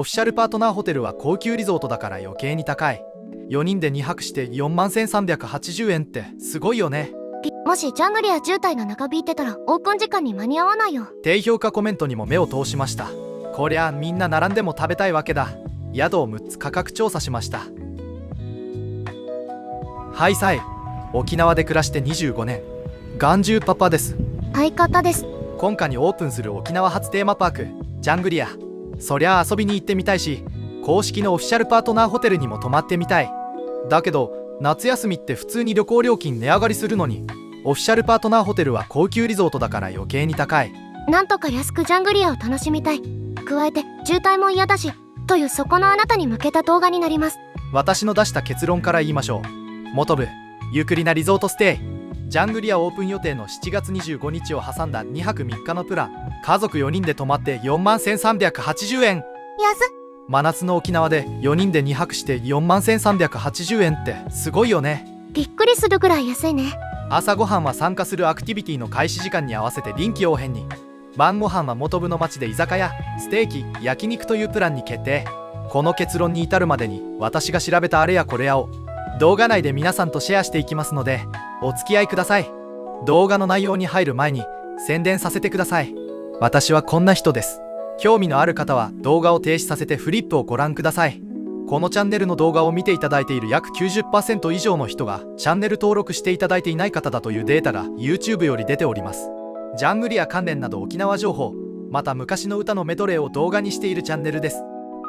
オフィシャルパートナーホテルは高級リゾートだから余計に高い。4人で2泊して41,380円ってすごいよね。もしジャングリア渋滞の長引いてたらオープン時間に間に合わないよ。低評価コメントにも目を通しました。こりゃみんな並んでも食べたいわけだ。宿を6つ価格調査しました。はいさい、沖縄で暮らして25年、眼中パパです。相方です。今夏にオープンする沖縄初テーマパークジャングリア、そりゃ遊びに行ってみたいし、公式のオフィシャルパートナーホテルにも泊まってみたい。だけど夏休みって普通に旅行料金値上がりするのに、オフィシャルパートナーホテルは高級リゾートだから余計に高い。なんとか安くジャングリアを楽しみたい。加えて渋滞も嫌だしというそこのあなたに向けた動画になります。私の出した結論から言いましょう。元部ゆっくりなリゾートステイジャングリアオープン予定の7月25日を挟んだ2泊3日のプラン、家族4人で泊まって41,380円。安っ。真夏の沖縄で4人で2泊して41,380円ってすごいよね。びっくりするぐらい安いね。朝ごはんは参加するアクティビティの開始時間に合わせて臨機応変に、晩ご飯は元部の町で居酒屋、ステーキ、焼肉というプランに決定。この結論に至るまでに私が調べたあれやこれやを動画内で皆さんとシェアしていきますのでお付き合いください。動画の内容に入る前に宣伝させてください。私はこんな人です。興味のある方は動画を停止させてフリップをご覧ください。このチャンネルの動画を見ていただいている約 90% 以上の人がチャンネル登録していただいていない方だというデータが YouTube より出ております。ジャングリア関連など沖縄情報、また昔の歌のメドレーを動画にしているチャンネルです。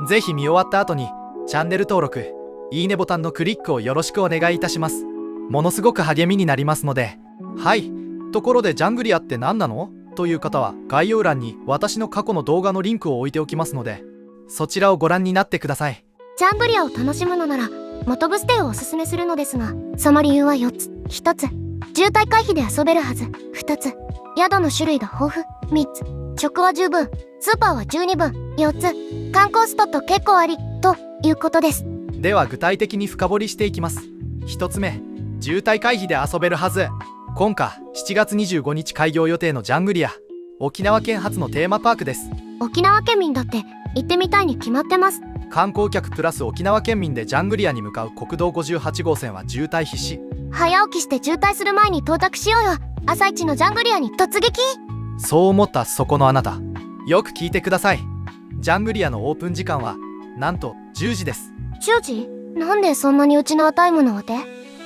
ぜひ見終わった後にチャンネル登録、いいねボタンのクリックをよろしくお願いいたします。ものすごく励みになりますので。はい、ところでジャングリアって何なのという方は概要欄に私の過去の動画のリンクを置いておきますので、そちらをご覧になってください。ジャングリアを楽しむのなら元部ステイをおすすめするのですが、その理由は4つ。1つ、渋滞回避で遊べるはず。2つ、宿の種類が豊富。3つ、食は十分、スーパーは十二分。4つ、観光スポット結構ありということです。では具体的に深掘りしていきます。1つ目、渋滞回避で遊べるはず。今夏7月25日開業予定のジャングリア、沖縄県初のテーマパークです。沖縄県民だって行ってみたいに決まってます。観光客プラス沖縄県民でジャングリアに向かう国道58号線は渋滞必至。早起きして渋滞する前に到着しようよ。朝一のジャングリアに突撃。そう思ったそこのあなた、よく聞いてください。ジャングリアのオープン時間はなんと10時です。10時？なんでそんなにうちのタイムなわけ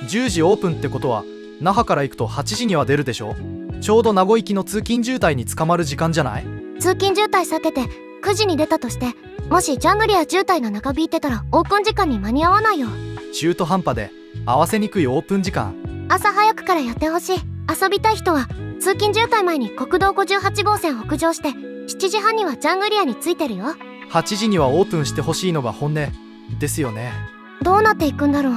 ？10時オープンってことは那覇から行くと8時には出るでしょ。ちょうど名護行きの通勤渋滞に捕まる時間じゃない？通勤渋滞避けて9時に出たとして、もしジャングリア渋滞の長引いてたらオープン時間に間に合わないよ。中途半端で合わせにくいオープン時間。朝早くからやってほしい。遊びたい人は通勤渋滞前に国道58号線北上して7時半にはジャングリアに着いてるよ。8時にはオープンしてほしいのが本音ですよね。どうなっていくんだろう。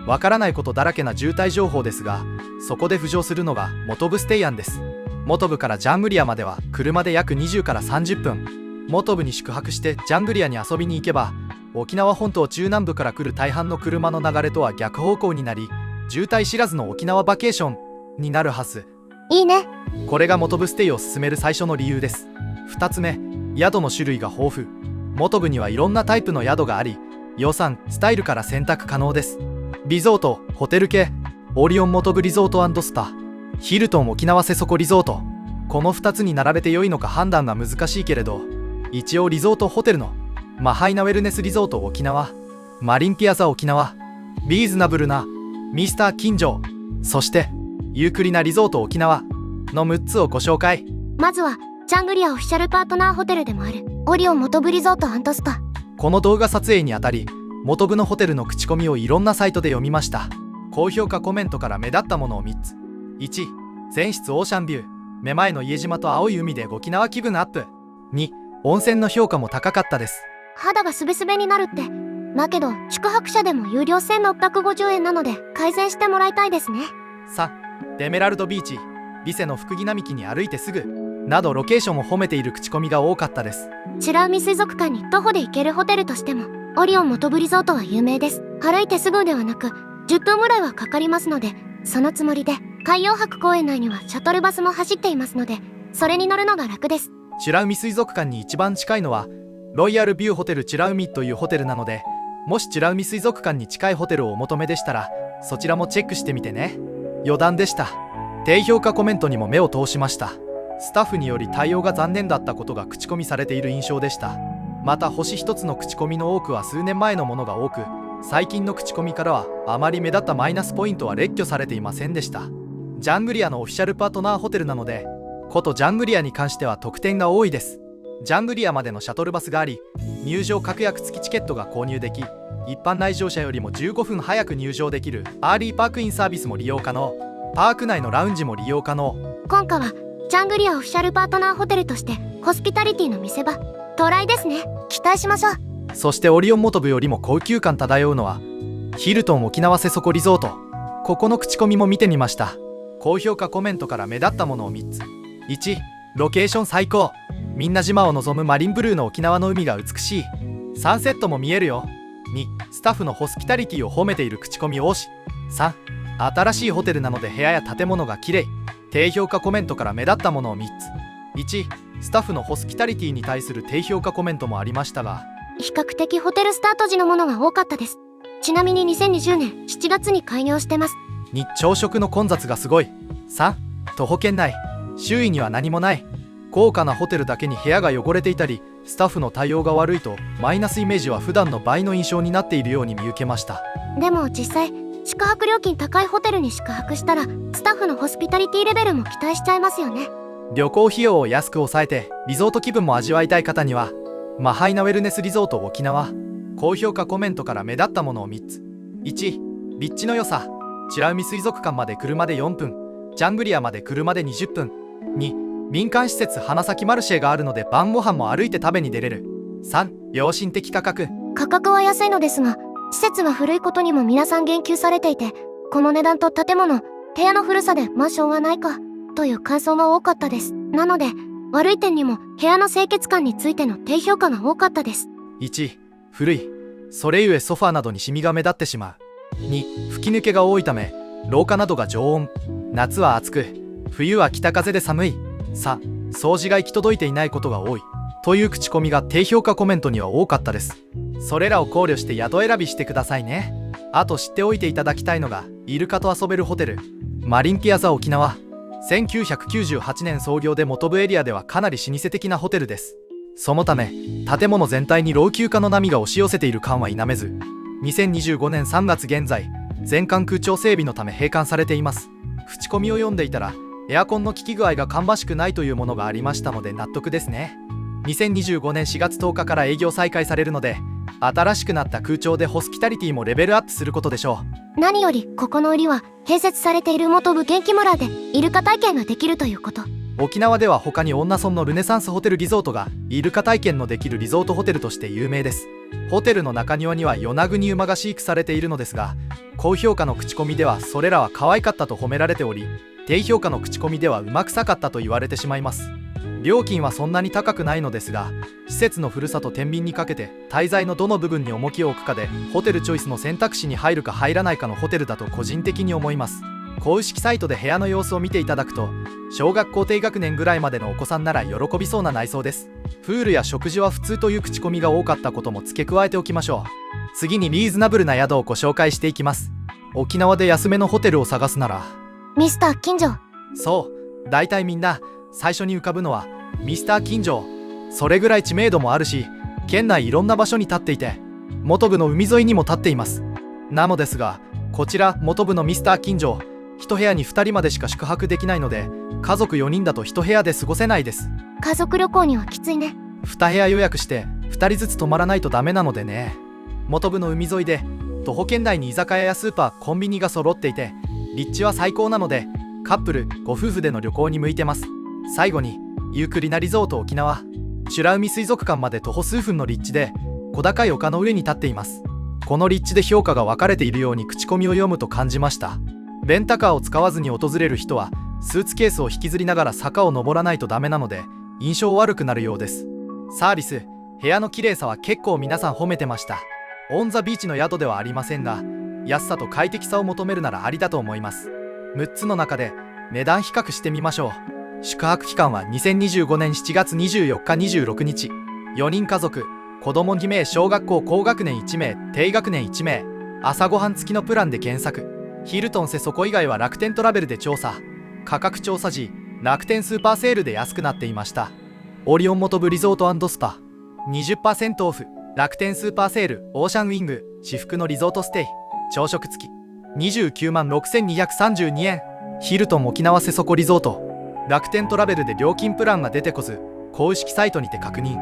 わからないことだらけな渋滞情報ですが、そこで浮上するのが元部ステイ案です。元部からジャングリアまでは車で約20から30分。元部に宿泊してジャングリアに遊びに行けば、沖縄本島中南部から来る大半の車の流れとは逆方向になり、渋滞知らずの沖縄バケーションになるはず。いいね。これが元部ステイを進める最初の理由です。2つ目、宿の種類が豊富。元部にはいろんなタイプの宿があり、予算、スタイルから選択可能です。リゾート、ホテル系、オリオン元部リゾート&スタ、ヒルトン沖縄瀬底リゾート。この2つに並べて良いのか判断が難しいけれど、一応リゾートホテルのマハイナウェルネスリゾート沖縄、マリンピアザ沖縄、リーズナブルなミスター金城、そしてゆっくりなリゾート沖縄の6つをご紹介。まずはジャングリアオフィシャルパートナーホテルでもあるオリオン元部リゾート&スタ。この動画撮影にあたり元部のホテルの口コミをいろんなサイトで読みました。高評価コメントから目立ったものを3つ。1、全室オーシャンビュー、目前の家島と青い海で沖縄気分アップ。2、温泉の評価も高かったです。肌がスベスベになるって。だけど宿泊者でも有料1650円なので改善してもらいたいですね。3、エメラルドビーチ、リセの福木並木に歩いてすぐなどロケーションを褒めている口コミが多かったです。美ら海水族館に徒歩で行けるホテルとしてもオリオン元部リゾートは有名です。歩いてすぐではなく10分ぐらいはかかりますので、そのつもりで海洋博公園内にはシャトルバスも走っていますので、それに乗るのが楽です。美ら海水族館に一番近いのはロイヤルビューホテル美ら海というホテルなので、もし美ら海水族館に近いホテルをお求めでしたらそちらもチェックしてみてね。余談でした。低評価コメントにも目を通しました。スタッフにより対応が残念だったことが口コミされている印象でした。また星一つの口コミの多くは数年前のものが多く、最近の口コミからはあまり目立ったマイナスポイントは列挙されていませんでした。ジャングリアのオフィシャルパートナーホテルなので、ことジャングリアに関しては特典が多いです。ジャングリアまでのシャトルバスがあり、入場確約付きチケットが購入でき、一般来場者よりも15分早く入場できるアーリーパークインサービスも利用可能。パーク内のラウンジも利用可能。今回はジャングリアオフィシャルパートナーホテルとしてホスピタリティの見せ場到来ですね。期待しましょう。そしてオリオンモトブよりも高級感漂うのはヒルトン沖縄瀬底リゾート。ここの口コミも見てみました。高評価コメントから目立ったものを3つ。1、ロケーション最高。みんな島を望むマリンブルーの沖縄の海が美しい。サンセットも見えるよ。2、スタッフのホスピタリティを褒めている口コミ多し。3、新しいホテルなので部屋や建物が綺麗。低評価コメントから目立ったものを3つ。1、スタッフのホスピタリティに対する低評価コメントもありましたが、比較的ホテルスタート時のものが多かったです。ちなみに2020年7月に開業してます。2、朝食の混雑がすごい。3、徒歩圏内。周囲には何もない。高価なホテルだけに部屋が汚れていたり、スタッフの対応が悪いとマイナスイメージは普段の倍の印象になっているように見受けました。でも実際宿泊料金高いホテルに宿泊したらスタッフのホスピタリティレベルも期待しちゃいますよね。旅行費用を安く抑えてリゾート気分も味わいたい方にはマハイナウェルネスリゾート沖縄。高評価コメントから目立ったものを3つ。1、立地の良さ。美ら海水族館まで車で4分、ジャングリアまで車で20分。2、民間施設花咲マルシェがあるので晩ご飯も歩いて食べに出れる。3、良心的価格。価格は安いのですが施設が古いことにも皆さん言及されていて、この値段と建物、部屋の古さでマンションはないかという感想が多かったです。なので悪い点にも部屋の清潔感についての低評価が多かったです。1、古い。それゆえソファーなどにシミが目立ってしまう。2、吹き抜けが多いため廊下などが常温。夏は暑く、冬は北風で寒い。3、掃除が行き届いていないことが多いという口コミが低評価コメントには多かったです。それらを考慮して宿選びしてくださいね。あと知っておいていただきたいのがイルカと遊べるホテルマリンピアザ沖縄。1998年創業で元部エリアではかなり老舗的なホテルです。そのため建物全体に老朽化の波が押し寄せている感は否めず、2025年3月現在全館空調整備のため閉館されています。口コミを読んでいたらエアコンの効き具合が芳しくないというものがありましたので納得ですね。2025年4月10日から営業再開されるので、新しくなった空調でホスピタリティもレベルアップすることでしょう。何よりここの売りは併設されている元部元気村でイルカ体験ができるということ。沖縄では他に恩納村のルネサンスホテルリゾートがイルカ体験のできるリゾートホテルとして有名です。ホテルの中庭には与那国馬が飼育されているのですが、高評価の口コミではそれらは可愛かったと褒められており、低評価の口コミではうまくさかったと言われてしまいます。料金はそんなに高くないのですが、施設の古さと天秤にかけて滞在のどの部分に重きを置くかでホテルチョイスの選択肢に入るか入らないかのホテルだと個人的に思います。公式サイトで部屋の様子を見ていただくと、小学校低学年ぐらいまでのお子さんなら喜びそうな内装です。プールや食事は普通という口コミが多かったことも付け加えておきましょう。次にリーズナブルな宿をご紹介していきます。沖縄で安めのホテルを探すならミスター金城。そう、大体みんな最初に浮かぶのはミスター金城。それぐらい知名度もあるし、県内いろんな場所に立っていて、元部の海沿いにも立っています。なのですが、こちら元部のミスター金城、1部屋に2人までしか宿泊できないので、家族4人だと1部屋で過ごせないです。家族旅行にはきついね。2部屋予約して2人ずつ泊まらないとダメなのでね。元部の海沿いで徒歩圏内に居酒屋やスーパー、コンビニが揃っていて、立地は最高なのでカップルご夫婦での旅行に向いてます。最後にユークリナリゾート沖縄、美ら海水族館まで徒歩数分の立地で小高い丘の上に立っています。この立地で評価が分かれているように口コミを読むと感じました。レンタカーを使わずに訪れる人はスーツケースを引きずりながら坂を登らないとダメなので印象悪くなるようです。サービス、部屋の綺麗さは結構皆さん褒めてました。オンザビーチの宿ではありませんが、安さと快適さを求めるならありだと思います。6つの中で値段比較してみましょう。宿泊期間は2025年7月24日26日。4人家族子供2名、小学校高学年1名、低学年1名、朝ごはん付きのプランで検索。ヒルトンセそこ以外は楽天トラベルで調査。価格調査時、楽天スーパーセールで安くなっていました。オリオンモトブリゾート&スパ 20% オフ。楽天スーパーセールオーシャンウィング至福のリゾートステイ朝食付き29万6232円。ヒルトン沖縄瀬底リゾート。楽天トラベルで料金プランが出てこず、公式サイトにて確認。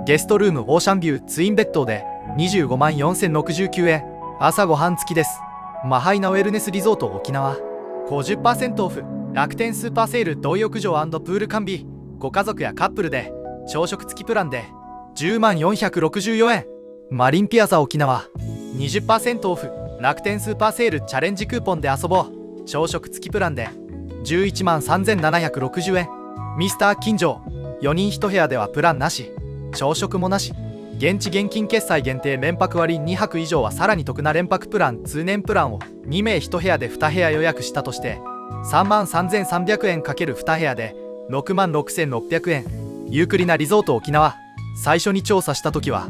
ゲストルームオーシャンビューツインベッドで25万4069円。朝ごはん付きです。マハイナウェルネスリゾート沖縄 50% オフ。楽天スーパーセール同浴場&プール完備。ご家族やカップルで朝食付きプランで10万464円。マリンピアザ沖縄 20% オフ。楽天スーパーセールチャレンジクーポンで遊ぼう朝食付きプランで11万3760円。ミスター金城4人1部屋ではプランなし、朝食もなし。現地現金決済限定連泊割2泊以上はさらに得な連泊プラン通年プランを2名1部屋で2部屋予約したとして3万3300円 ×2 部屋で6万6600円。ゆっくりなリゾート沖縄。最初に調査した時は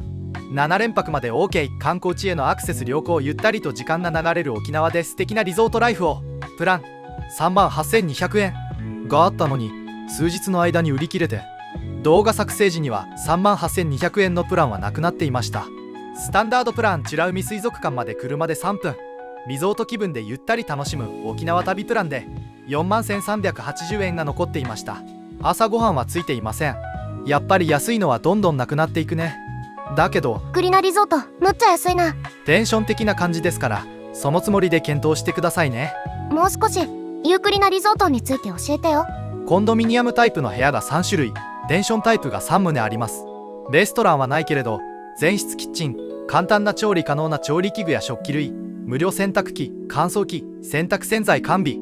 7連泊まで OK。 観光地へのアクセス良好、ゆったりと時間が流れる沖縄で素敵なリゾートライフをプラン3万8200円があったのに数日の間に売り切れて、動画作成時には3万8200円のプランはなくなっていました。スタンダードプラン美ら海水族館まで車で3分、リゾート気分でゆったり楽しむ沖縄旅プランで4万1380円が残っていました。朝ごはんはついていません。やっぱり安いのはどんどんなくなっていくね。だけどグリナリゾートむっちゃ安いな。テンション的な感じですから、そのつもりで検討してくださいね。もう少しゆっくりなリゾートについて教えてよ。コンドミニアムタイプの部屋が3種類、テンションタイプが3棟あります。レストランはないけれど全室キッチン、簡単な調理可能な調理器具や食器類、無料洗濯機、乾燥機、洗濯洗剤完備、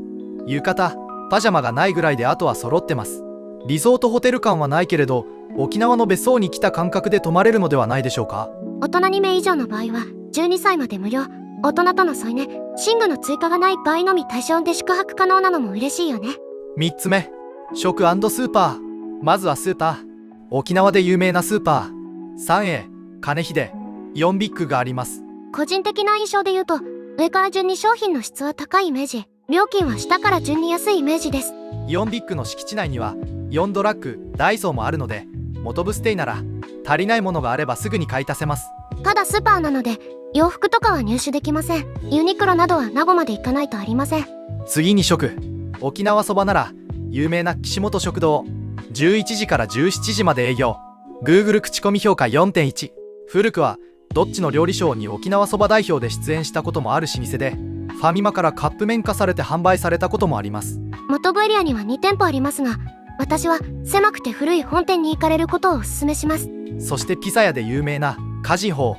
浴衣、パジャマがないぐらいであとは揃ってます。リゾートホテル感はないけれど沖縄の別荘に来た感覚で泊まれるのではないでしょうか。大人2名以上の場合は12歳まで無料。大人との添い寝、寝具の追加がない場合のみ対象で宿泊可能なのも嬉しいよね。3つ目、食&スーパー。まずはスーパー。沖縄で有名なスーパー 3A、 金秀、4ビッグがあります。個人的な印象で言うと上から順に商品の質は高いイメージ、料金は下から順に安いイメージです。4ビッグの敷地内には4ドラッグ、ダイソーもあるので元部ステイなら足りないものがあればすぐに買い足せます。ただスーパーなので洋服とかは入手できません。ユニクロなどは名護まで行かないとありません。次に食。沖縄そばなら有名な岸本食堂、11時から17時まで営業。 Google 口コミ評価 4.1。 古くはどっちの料理ショーに沖縄そば代表で出演したこともある老舗で、ファミマからカップ麺化されて販売されたこともあります。元部エリアには2店舗ありますが、私は狭くて古い本店に行かれることをお勧めします。そしてピザ屋で有名なカジホ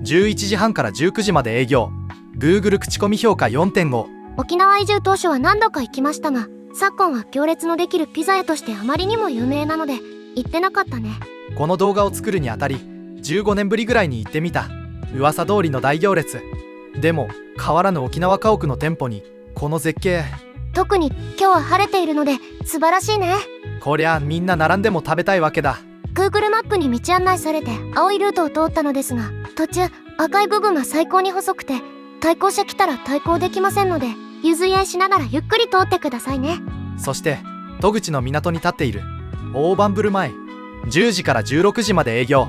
ー、11時半から19時まで営業。 Google 口コミ評価 4.5。 沖縄移住当初は何度か行きましたが、昨今は行列のできるピザ屋としてあまりにも有名なので行ってなかったね。この動画を作るにあたり15年ぶりぐらいに行ってみた。噂通りの大行列。でも変わらぬ沖縄家屋の店舗にこの絶景。特に今日は晴れているので素晴らしいね。こりゃみんな並んでも食べたいわけだ。 Google マップに道案内されて青いルートを通ったのですが、途中赤い部分が最高に細くて対向車来たら対向できませんので、譲り合いしながらゆっくり通ってくださいね。そして戸口の港に立っている大盤ブル前、10時から16時まで営業。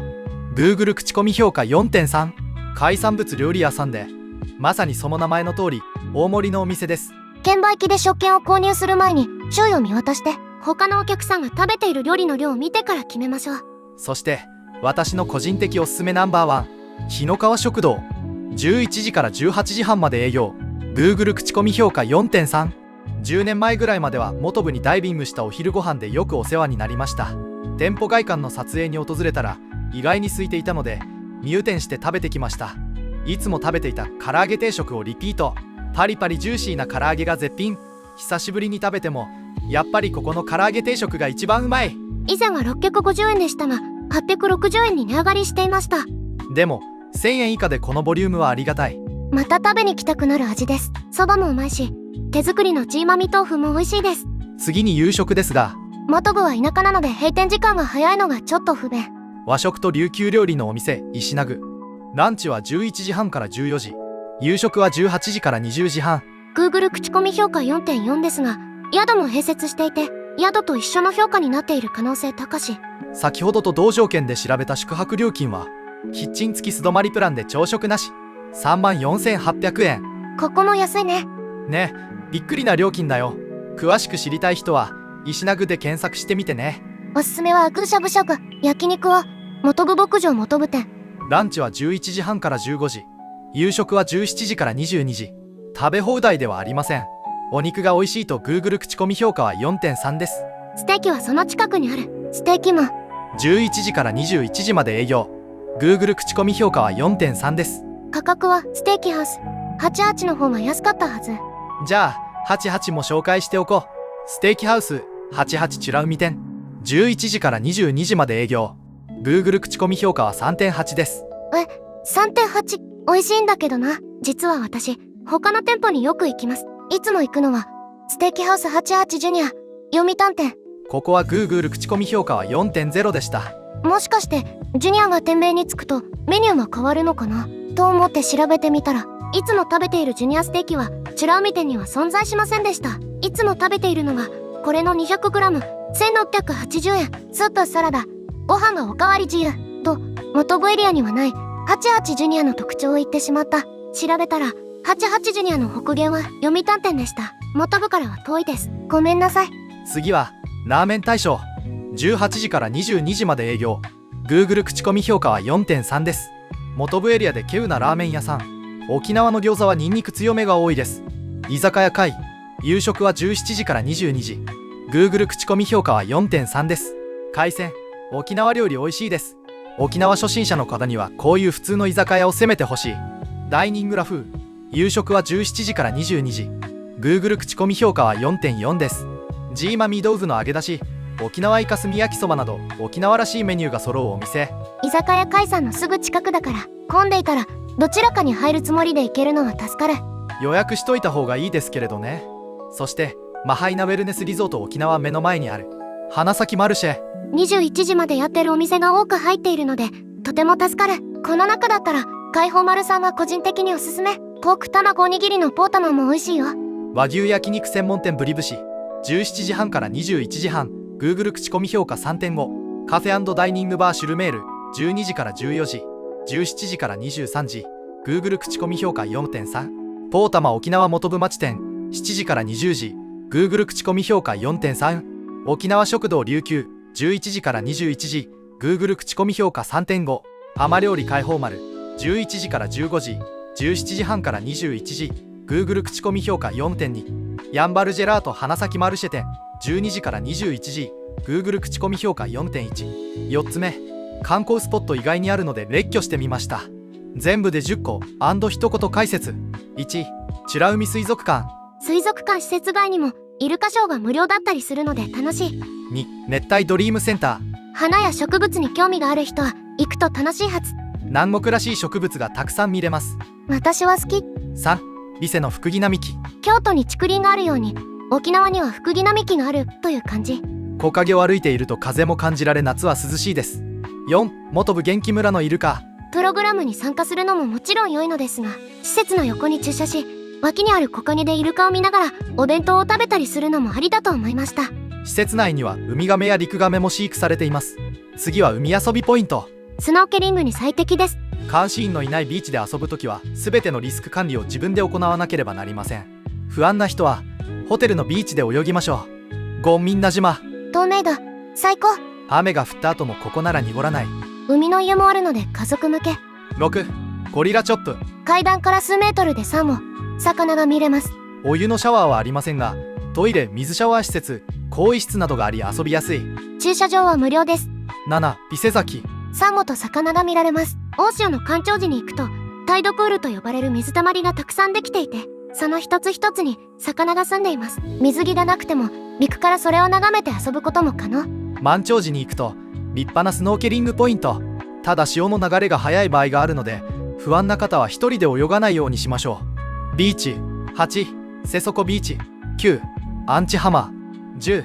Google 口コミ評価 4.3。 海産物料理屋さんで、まさにその名前の通り大盛りのお店です。券売機で食券を購入する前に周囲を見渡して他のお客さんが食べている料理の量を見てから決めましょう。そして私の個人的おすすめナンバー1、日の川食堂、11時から18時半まで営業。 Google 口コミ評価 4.3。 10年前ぐらいまでは元部にダイビングしたお昼ご飯でよくお世話になりました。店舗外観の撮影に訪れたら意外に空いていたので入店して食べてきました。いつも食べていた唐揚げ定食をリピート。パリパリジューシーな唐揚げが絶品。久しぶりに食べてもやっぱりここの唐揚げ定食が一番うまい。以前は650円でしたが860円に値上がりしていました。でも1000円以下でこのボリュームはありがたい。また食べに来たくなる味です。そばもうまいし手作りのチーマミ豆腐も美味しいです。次に夕食ですが、元部は田舎なので閉店時間が早いのがちょっと不便。和食と琉球料理のお店石名具。ランチは11時半から14時、夕食は18時から20時半。 Google 口コミ評価 4.4 ですが、宿も併設していて宿と一緒の評価になっている可能性高し。先ほどと同条件で調べた宿泊料金はキッチン付き素泊まりプランで朝食なし34,800円。ここも安いね。ね、びっくりな料金だよ。詳しく知りたい人は石名具で検索してみてね。おすすめはアグしゃぶしゃぶ。焼肉は本部牧場本部店。ランチは11時半から15時、夕食は17時から22時。食べ放題ではありません。お肉が美味しいと Google 口コミ評価は 4.3 です。ステーキはその近くにある。ステーキマン。11時から21時まで営業。 Google 口コミ評価は 4.3 です。価格はステーキハウス88の方が安かったはず。じゃあ88も紹介しておこう。ステーキハウス88チュラ海店、11時から22時まで営業。 Google 口コミ評価は 3.8 です。3.8。美味しいんだけどな。実は私他の店舗によく行きます。いつも行くのはステーキハウス88ジュニア読谷店。ここは Google 口コミ評価は 4.0 でした。もしかしてジュニアが店名につくとメニューが変わるのかなと思って調べてみたら、いつも食べているジュニアステーキは美ら海店には存在しませんでした。いつも食べているのがこれの 200g1680 円。スープサラダご飯がおかわり自由と元部エリアにはない88ジュニアの特徴を言ってしまった。調べたら88ジュニアの北限は読谷店でした。元部からは遠いです。ごめんなさい。次はラーメン大将、18時から22時まで営業。 Google 口コミ評価は 4.3 です。元部エリアで稀有なラーメン屋さん。沖縄の餃子はニンニク強めが多いです。居酒屋会、夕食は17時から22時。 Google 口コミ評価は 4.3 です。海鮮、沖縄料理美味しいです。沖縄初心者の方にはこういう普通の居酒屋を攻めてほしい。ダイニングラフー、夕食は17時から22時。 Google 口コミ評価は 4.4 です。ジーマミー豆腐の揚げ出し、沖縄イカスミ焼きそばなど沖縄らしいメニューが揃うお店。居酒屋海さんのすぐ近くだから混んでいたらどちらかに入るつもりで行けるのは助かる。予約しといた方がいいですけれどね。そしてマハイナウェルネスリゾート沖縄目の前にある花咲マルシェ、21時までやってるお店が多く入っているのでとても助かる。この中だったら海宝丸さんは個人的におすすめ。ポーク卵おにぎりのポータマも美味しいよ。和牛焼肉専門店ブリブシ、17時半から21時半。 Google 口コミ評価 3.5。 カフェ&ダイニングバーシュルメール、12時から14時、17時から23時。 Google 口コミ評価 4.3。 ポータマ沖縄元部町店、7時から20時。 Google 口コミ評価 4.3。 沖縄食堂琉球、11時から21時。 Google 口コミ評価 3.5。 浜料理海宝丸、11時から15時、17時半から21時。 Google 口コミ評価 4.2。 ヤンバルジェラート花咲マルシェ店、12時から21時。 Google 口コミ評価 4.1。 4つ目、観光スポット意外にあるので列挙してみました。全部で10個&一言解説。1、美ら海水族館。水族館施設外にもイルカショーが無料だったりするので楽しい。2、熱帯ドリームセンター。花や植物に興味がある人は行くと楽しいはず。南国らしい植物がたくさん見れます。私は好き。3、リセのフクギ並木。京都に竹林があるように沖縄にはフクギ並木があるという感じ。木陰を歩いていると風も感じられ夏は涼しいです。4、元部元気村のイルカ。プログラムに参加するのももちろん良いのですが、施設の横に駐車し脇にある木陰でイルカを見ながらお弁当を食べたりするのもありだと思いました。施設内にはウミガメやリクガメも飼育されています。次は海遊びポイント。スノーケリングに最適です。監視員のいないビーチで遊ぶときは全てのリスク管理を自分で行わなければなりません。不安な人はホテルのビーチで泳ぎましょう。ゴンミンナ島、透明度最高。雨が降った後もここなら濁らない。海の家もあるので家族向け。6、ゴリラチョップ。階段から数メートルでサンゴ魚が見れます。お湯のシャワーはありませんがトイレ、水シャワー施設、更衣室などがあり遊びやすい。駐車場は無料です。7、伊勢崎。サンゴと魚が見られます。大潮の干潮時に行くとタイドプールと呼ばれる水たまりがたくさんできていて、その一つ一つに魚が住んでいます。水着がなくても陸からそれを眺めて遊ぶことも可能。満潮時に行くと立派なスノーケリングポイント。ただ潮の流れが速い場合があるので不安な方は一人で泳がないようにしましょう。ビーチ。8、瀬底ビーチ。9、アンチハマー。10、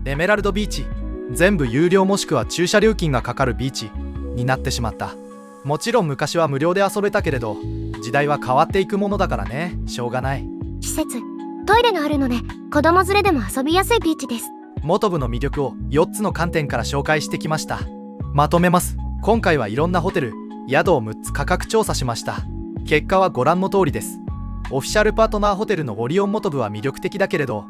エメラルドビーチ。全部有料もしくは駐車料金がかかるビーチ。になってしまった。もちろん昔は無料で遊べたけれど、時代は変わっていくものだからね、しょうがない。施設、トイレのあるので子供連れでも遊びやすいビーチです。元部の魅力を4つの観点から紹介してきました。まとめます。今回はいろんなホテル、宿を6つ価格調査しました。結果はご覧の通りです。オフィシャルパートナーホテルのオリオン元部は魅力的だけれど、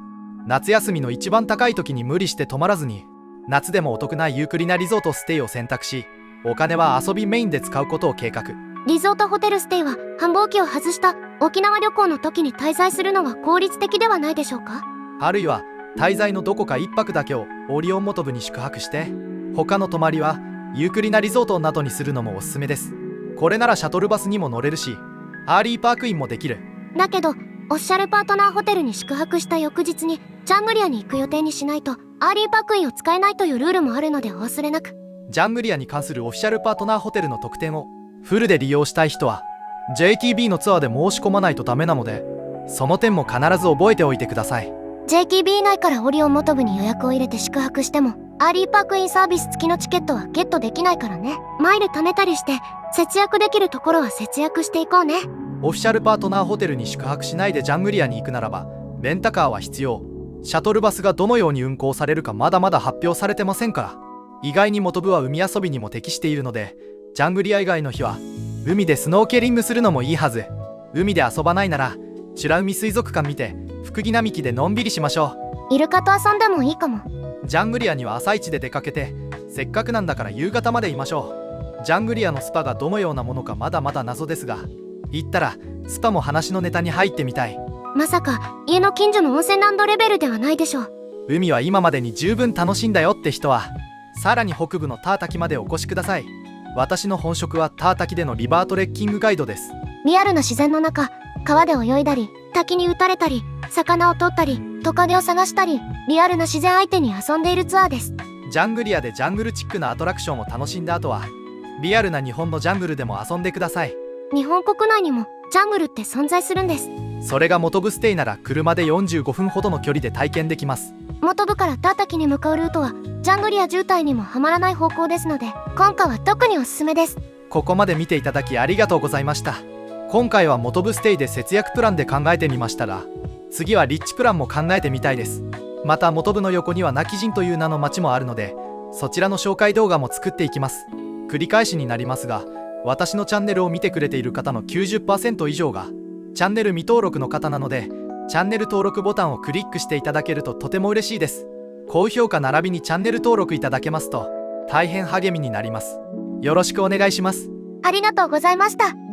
夏休みの一番高い時に無理して泊まらずに、夏でもお得なユークリナリゾートステイを選択し、お金は遊びメインで使うことを計画。リゾートホテルステイは繁忙期を外した沖縄旅行の時に滞在するのは効率的ではないでしょうか。あるいは滞在のどこか1泊だけをオリオン元部に宿泊して、他の泊まりはユークリナリゾートなどにするのもおすすめです。これならシャトルバスにも乗れるし、アーリーパークインもできる。だけどオフィシャルパートナーホテルに宿泊した翌日にジャングリアに行く予定にしないとアーリーパークインを使えないというルールもあるのでお忘れなく。ジャングリアに関するオフィシャルパートナーホテルの特典をフルで利用したい人は JTB のツアーで申し込まないとダメなので、その点も必ず覚えておいてください。 JTB 内からオリオン元部に予約を入れて宿泊してもアーリーパークインサービス付きのチケットはゲットできないからね。マイル貯めたりして節約できるところは節約していこうね。オフィシャルパートナーホテルに宿泊しないでジャングリアに行くならば、レンタカーは必要。シャトルバスがどのように運行されるかまだまだ発表されてませんから。意外に元部は海遊びにも適しているので、ジャングリア以外の日は海でスノーケリングするのもいいはず。海で遊ばないなら美ら海水族館見て福木並木でのんびりしましょう。イルカと遊んでもいいかも。ジャングリアには朝一で出かけて、せっかくなんだから夕方までいましょう。ジャングリアのスパがどのようなものかまだまだ謎ですが、行ったらスパも話のネタに入ってみたい。まさか家の近所の温泉ランドレベルではないでしょう。海は今までに十分楽しんだよって人は、さらに北部のタータキまでお越しください。私の本職はタータキでのリバートレッキングガイドです。リアルな自然の中、川で泳いだり滝に打たれたり魚を取ったりトカゲを探したり、リアルな自然相手に遊んでいるツアーです。ジャングリアでジャングルチックなアトラクションを楽しんだ後は、リアルな日本のジャングルでも遊んでください。日本国内にもジャングルって存在するんです。それが元部ステイなら車で45分ほどの距離で体験できます。元部からタータキに向かうルートはジャングリア渋滞にもはまらない方向ですので、今回は特におすすめです。ここまで見ていただきありがとうございました。今回は元部ステイで節約プランで考えてみましたが、次はリッチプランも考えてみたいです。また元部の横には泣き人という名の町もあるので、そちらの紹介動画も作っていきます。繰り返しになりますが、私のチャンネルを見てくれている方の 90% 以上がチャンネル未登録の方なので、チャンネル登録ボタンをクリックしていただけるととても嬉しいです。高評価並びにチャンネル登録いただけますと大変励みになります。よろしくお願いします。ありがとうございました。